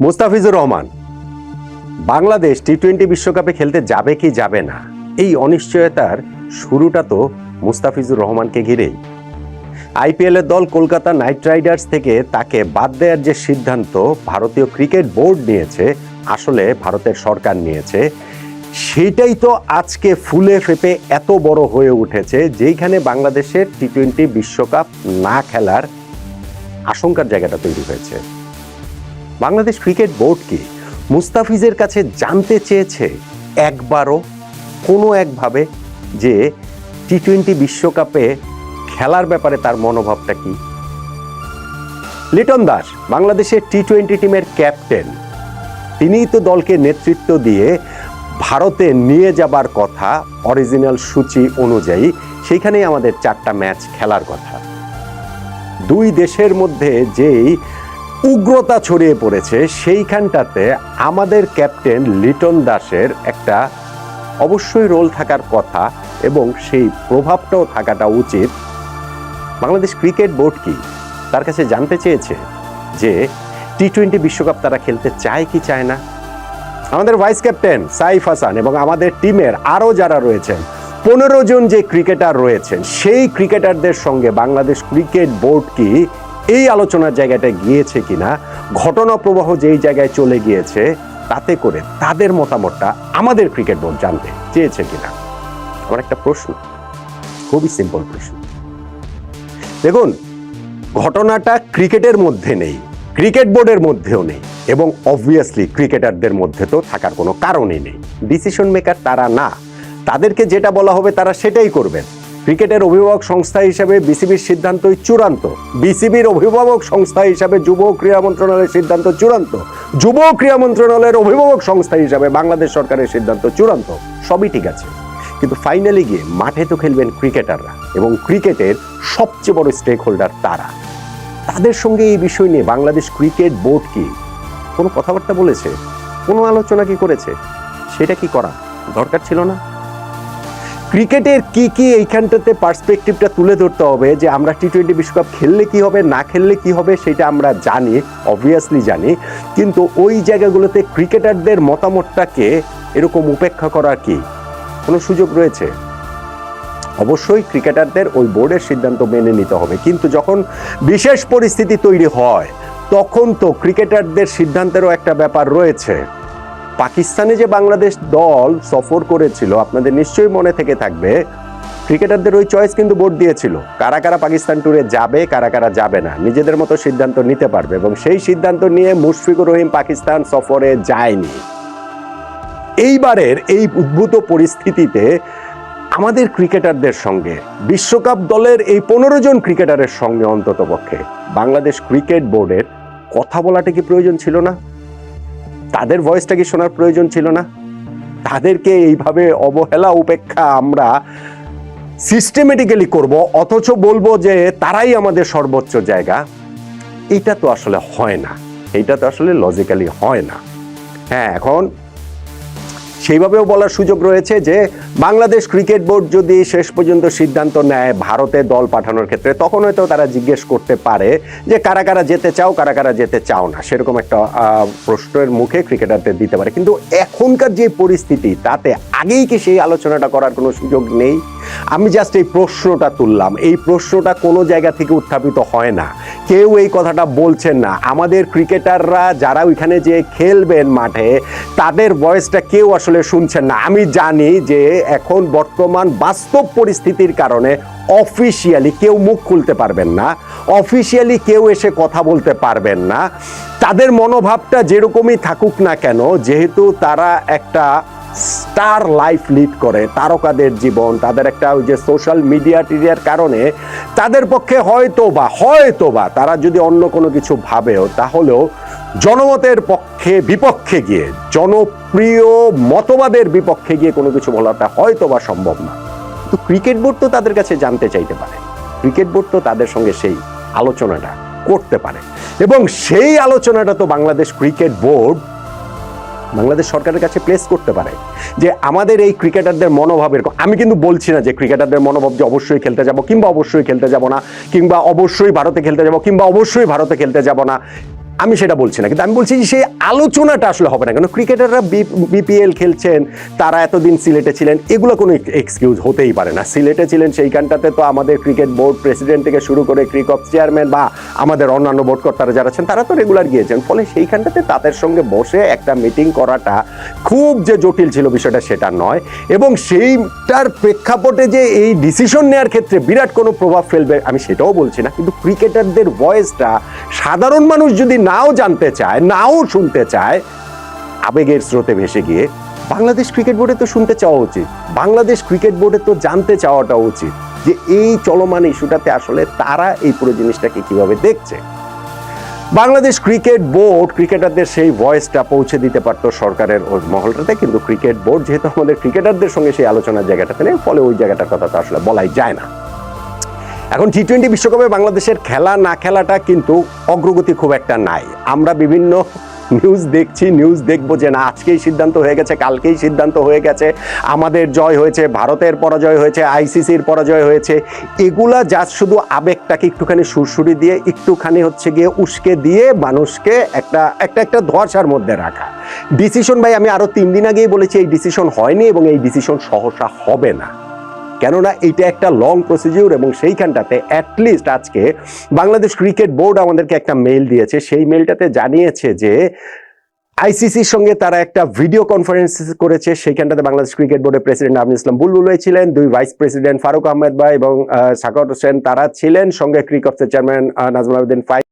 মুস্তাফিজুর রহমান বাংলাদেশ টি-20 বিশ্বকাপে খেলতে যাবে কি যাবে না, এই অনিশ্চয়তার শুরুটা তো মুস্তাফিজুর রহমানকে ঘিরেই। আইপিএলের দল কলকাতা নাইট রাইডার্স থেকে তাকে বাদ দেওয়ার যে সিদ্ধান্ত ভারতীয় ক্রিকেট বোর্ড নিয়েছে, আসলে ভারতের সরকার নিয়েছে, সেটাই তো আজকে ফুলে ফেপে এত বড় হয়ে উঠেছে, যেইখানে বাংলাদেশের টি-20 বিশ্বকাপ না খেলার আশঙ্কার জায়গাটা তৈরি হয়েছে। বাংলাদেশ ক্রিকেট বোর্ড কি মুস্তাফিজের কাছে জানতে চেয়েছে একবারও কোনো একভাবে যে টি-20 বিশ্বকাপে খেলার ব্যাপারে তার মনোভাবটা কি? লিটন দাস বাংলাদেশের টি-20 টিমের ক্যাপ্টেন, তিনিই তো দলকে নেতৃত্ব দিয়ে ভারতে নিয়ে যাবার কথা। অরিজিনাল সূচি অনুযায়ী সেইখানেই আমাদের 4টা ম্যাচ খেলার কথা। দুই দেশের মধ্যে যেই উগ্রতা ছড়িয়ে পড়েছে, সেইখানটাতে আমাদের ক্যাপ্টেন লিটন দাসের একটা অবশ্যই রোল থাকার কথা এবং সেই প্রভাবটাও থাকাটা উচিত। বাংলাদেশ ক্রিকেট বোর্ড কি তার কাছে জানতে চেয়েছে যে টি-20 বিশ্বকাপ তারা খেলতে চায় কি চায় না? আমাদের ভাইস ক্যাপ্টেন সাইফ হাসান এবং আমাদের টিমের আরও যারা রয়েছেন 15 জন যে ক্রিকেটার রয়েছেন, সেই ক্রিকেটারদের সঙ্গে বাংলাদেশ ক্রিকেট বোর্ড কি এই আলোচনার জায়গাটায় গিয়েছে কিনা, ঘটনা প্রবাহ যেই জায়গায় চলে গিয়েছে তাতে করে তাদের মতামতটা আমাদের ক্রিকেট বোর্ড জানতে চেয়েছে কিনা, আমার একটা প্রশ্ন, খুবই সিম্পল প্রশ্ন। দেখুন, ঘটনাটা ক্রিকেটের মধ্যে নেই, ক্রিকেট বোর্ডের মধ্যেও নেই, এবং অবভিয়াসলি ক্রিকেটারদের মধ্যে তো থাকার কোনো কারণই নেই। ডিসিশন মেকার তারা না, তাদেরকে যেটা বলা হবে তারা সেটাই করবেন। ক্রিকেটের অভিভাবক সংস্থা হিসাবে বিসিবির সিদ্ধান্তই চূড়ান্ত, বিসিবির অভিভাবক সংস্থা হিসাবে যুব ক্রীড়া মন্ত্রণালয়ের সিদ্ধান্ত চূড়ান্ত, যুব ক্রীড়া মন্ত্রণালয়ের অভিভাবক সংস্থা হিসাবে বাংলাদেশ সরকারের সিদ্ধান্ত চূড়ান্ত, সবই ঠিক আছে। কিন্তু ফাইনালি গিয়ে মাঠে তো খেলবেন ক্রিকেটাররা, এবং ক্রিকেটের সবচেয়ে বড় স্টেক হোল্ডার তারা। তাদের সঙ্গে এই বিষয় নিয়ে বাংলাদেশ ক্রিকেট বোর্ড কি কোনো কথাবার্তা বলেছে, কোনো আলোচনা কি করেছে? সেটা কি করা দরকার ছিল না? ক্রিকেটের কি কি এইখানটাতে পার্সপেক্টিভটা তুলে ধরতে হবে যে আমরা টি-20 বিশ্বকাপ খেললে কি হবে, না খেললে কি হবে, সেটা আমরা জানি, অবভিয়াসলি জানি, কিন্তু ওই জায়গাগুলোতে ক্রিকেটারদের মতামতটাকে এরকম উপেক্ষা করার কি কোনো সুযোগ রয়েছে? অবশ্যই ক্রিকেটারদের ওই বোর্ডের সিদ্ধান্ত মেনে নিতে হবে, কিন্তু যখন বিশেষ পরিস্থিতি তৈরি হয় তখন তো ক্রিকেটারদের সিদ্ধান্তেরও একটা ব্যাপার রয়েছে। পাকিস্তানে যে বাংলাদেশ দল সফর করেছিল, আপনাদের নিশ্চয়ই মনে থেকে থাকবে, ক্রিকেটারদের ওই চয়েস কিন্তু বোর্ড দিয়েছিল, কারা কারা পাকিস্তান ট্যুরে যাবে, কারা কারা যাবে না, নিজেদের মতো সিদ্ধান্ত নিতে পারবে, এবং সেই সিদ্ধান্ত নিয়ে মুশফিকুর রহিম পাকিস্তান সফরে যায়নি। এইবারের এই উদ্ভূত পরিস্থিতিতে আমাদের ক্রিকেটারদের সঙ্গে, বিশ্বকাপ দলের এই 15 জন ক্রিকেটারের সঙ্গে অন্ততপক্ষে বাংলাদেশ ক্রিকেট বোর্ডের কথা বলাটা কি প্রয়োজন ছিল না? তাদের ভয়েসটা কি শোনার প্রয়োজন ছিল না? তাদেরকে এইভাবে অবহেলা উপেক্ষা আমরা সিস্টেমেটিক্যালি করব, অথচ বলবো যে তারাই আমাদের সর্বোচ্চ জায়গা, এইটা তো আসলে হয় না, এইটা তো আসলে লজিক্যালি হয় না। হ্যাঁ, এখন সেইভাবেও বলার সুযোগ রয়েছে যে বাংলাদেশ ক্রিকেট বোর্ড যদি শেষ পর্যন্ত সিদ্ধান্ত নেয় ভারতে দল পাঠানোর ক্ষেত্রে, তখন হয়তো তারা জিজ্ঞেস করতে পারে যে কারা কারা যেতে চাও, কারা কারা যেতে চাও না, সেরকম একটা প্রশ্নের মুখে ক্রিকেটারদের দিতে পারে। কিন্তু এখনকার যে পরিস্থিতি, তাতে আগেই কি সেই আলোচনাটা করার কোনো সুযোগ নেই? আমি জাস্ট এই প্রশ্নটা তুললাম, এই প্রশ্নটা কোনো জায়গা থেকে উত্থাপিত হয় না, কেউ এই কথাটা বলছেন না। আমাদের ক্রিকেটাররা যারা ওইখানে যে খেলবেন মাঠে, তাদের ভয়েসটা কেউ আসলে শুনছেন না। আমি জানি যে এখন বর্তমান বাস্তব পরিস্থিতির কারণে অফিসিয়ালি কেউ মুখ খুলতে পারবেন না, অফিসিয়ালি কেউ এসে কথা বলতে পারবেন না। তাদের মনোভাবটা যেরকমই থাকুক না কেন, যেহেতু তারা একটা স্টার লাইফ লিড করে, তারকাদের জীবন, তাদের একটা ওই যে সোশ্যাল মিডিয়ার কারণে তাদের পক্ষে হয়তো বা তারা যদি অন্য কোনো কিছু ভাবেও, তাহলেও জনমতের পক্ষে বিপক্ষে গিয়ে, জনপ্রিয় মতবাদের বিপক্ষে গিয়ে কোনো কিছু বলাটা হয়তো বা সম্ভব না। তো ক্রিকেট বোর্ড তো তাদের কাছে জানতে চাইতে পারে, ক্রিকেট বোর্ড তো তাদের সঙ্গে সেই আলোচনাটা করতে পারে, এবং সেই আলোচনাটা তো বাংলাদেশ ক্রিকেট বোর্ড বাংলাদেশ সরকারের কাছে প্লেস করতে পারে যে আমাদের এই ক্রিকেটারদের মনোভাবের। আমি কিন্তু বলছি না যে ক্রিকেটারদের মনোভাব যে অবশ্যই খেলতে যাব, কিংবা অবশ্যই খেলতে যাব না, কিংবা অবশ্যই ভারতে খেলতে যাব, কিংবা অবশ্যই ভারতে খেলতে যাব না, আমি সেটা বলছি না, কিন্তু আমি বলছি যে সেই আলোচনাটা আসলে হবে না কেন। ক্রিকেটাররা বিপিএল খেলছেন, তারা এতদিন সিলেটে ছিলেন, এগুলো কোনো এক্সকিউজ হতেই পারে না। সিলেটে ছিলেন, সেইখানটাতে তো আমাদের ক্রিকেট বোর্ড প্রেসিডেন্ট থেকে শুরু করে ক্রিকঅফ চেয়ারম্যান বা আমাদের অন্যান্য বোর্ড কর্তারা যারা আছেন তারা তো রেগুলার গিয়েছেন, ফলে সেইখানটাতে তাদের সঙ্গে বসে একটা মিটিং করাটা খুব যে জটিল ছিল বিষয়টা সেটা নয়। এবং সেইটার প্রেক্ষাপটে যে এই ডিসিশন নেওয়ার ক্ষেত্রে বিরাট কোনো প্রভাব ফেলবে আমি সেটাও বলছি না, কিন্তু ক্রিকেটারদের ভয়েসটা সাধারণ মানুষ যদি নাও জানতে চায়, নাও শুনতে চায়, আবেগের স্রোতে ভেসে গিয়ে বাংলাদেশ ক্রিকেট বোর্ডে তো শুনতে চাওয়া উচিত, বাংলাদেশ ক্রিকেট বোর্ডে তো জানতে চাওয়াটা উচিত যে এই চলমান ইস্যুটাতে আসলে তারা এই পুরো জিনিসটাকে কিভাবে দেখছে। বাংলাদেশ ক্রিকেট বোর্ড ক্রিকেটারদের সেই ভয়েসটা পৌঁছে দিতে পারতো সরকারের ওই মহলটাতে, কিন্তু ক্রিকেট বোর্ড যেহেতু আমাদের ক্রিকেটারদের সঙ্গে সেই আলোচনার জায়গাটাতে নেই, ফলে ওই জায়গাটার কথা তো আসলে বলাই যায় না। এখন টি-20 বিশ্বকাপে বাংলাদেশের খেলা না খেলাটা কিন্তু অগ্রগতি খুব একটা নাই। আমরা বিভিন্ন নিউজ দেখছি, নিউজ দেখবো যে না আজকেই সিদ্ধান্ত হয়ে গেছে, কালকেই সিদ্ধান্ত হয়ে গেছে, আমাদের জয় হয়েছে, ভারতের পরাজয় হয়েছে, আইসিসির পরাজয় হয়েছে। এগুলা জাস্ট শুধু আবেগটাকে একটুখানি সুরসুরি দিয়ে, একটুখানি হচ্ছে গিয়ে উস্কে দিয়ে মানুষকে একটা ধোঁয়াশার মধ্যে রাখা। ডিসিশন ভাই আমি আরো 3 দিন আগেই বলেছি এই ডিসিশন হয়নি এবং এই ডিসিশন সহসা হবে না, কেননা এটা একটা লং প্রসিডিউর। এবং সেইখানটাতে অ্যাটলিস্ট আজকে বাংলাদেশ ক্রিকেট বোর্ড আমাদেরকে একটা মেইল দিয়েছে, সেই মেইলটাতে জানিয়েছে যে আইসিসির সঙ্গে তারা একটা ভিডিও কনফারেন্স করেছে, সেইখানটাতে বাংলাদেশ ক্রিকেট বোর্ডের প্রেসিডেন্ট আমিনুল ইসলাম বুলবুল ভাই ছিলেন, 2 ভাইস প্রেসিডেন্ট ফারুক আহমেদ ভাই এবং সাকাওয়াত হোসেন তারা ছিলেন, সঙ্গে ক্রিকঅফের চেয়ারম্যান নাজমুল আবেদিন ফাইজ